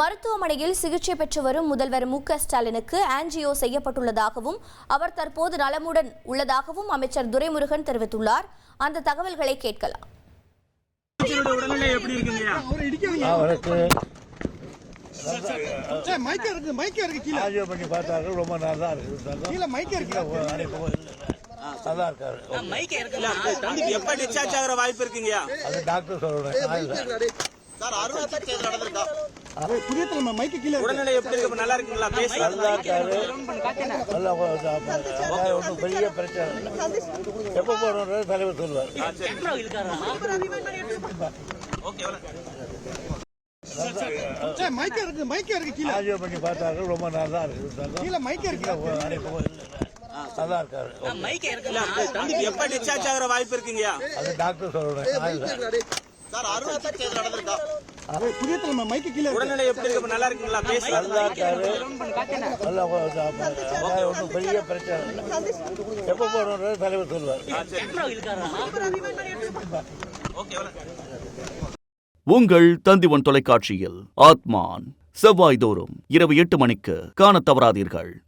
மருத்துவமனையில் சிகிச்சை பெற்று வரும் முதல்வர் மு.க.ஸ்டாலினுக்கு ஆஞ்சியோ செய்யப்பட்டுள்ளதாகவும் அவர் தற்போது நலமுடன் உள்ளதாகவும் அமைச்சர் துரைமுருகன் தெரிவித்துள்ளார். அந்த தகவல்களை கேட்கலாம். உடல்நிலை எப்படி இருக்கு? நல்லா இருக்குங்களா? ஒன்றும் பெரிய பிரச்சனை இல்லை. எப்போ போறோம் தலைவர் சொல்லுவார். ஆஜியோ பண்ணி பார்த்தார்கள். ரொம்ப நல்லா இருக்கு. நல்லா இருக்காரு. எப்ப டிஸ்சார்ஜ் ஆகிற வாய்ப்பு இருக்குங்க? அது டாக்டர் சொல்றேன். உடல்நிலை எப்படி இருக்கு? நல்லா இருக்குங்களா? நல்லா இருக்காரு. ஒன்றும் பெரிய பிரச்சனை இல்லை. எப்போ போறோம் தலைவர் சொல்லுவார். உங்கள் தந்திவன் தொலைக்காட்சியில் ஆத்மான் செவ்வாய்தோறும் இரவு 8 மணிக்கு காணத் தவறாதீர்கள்.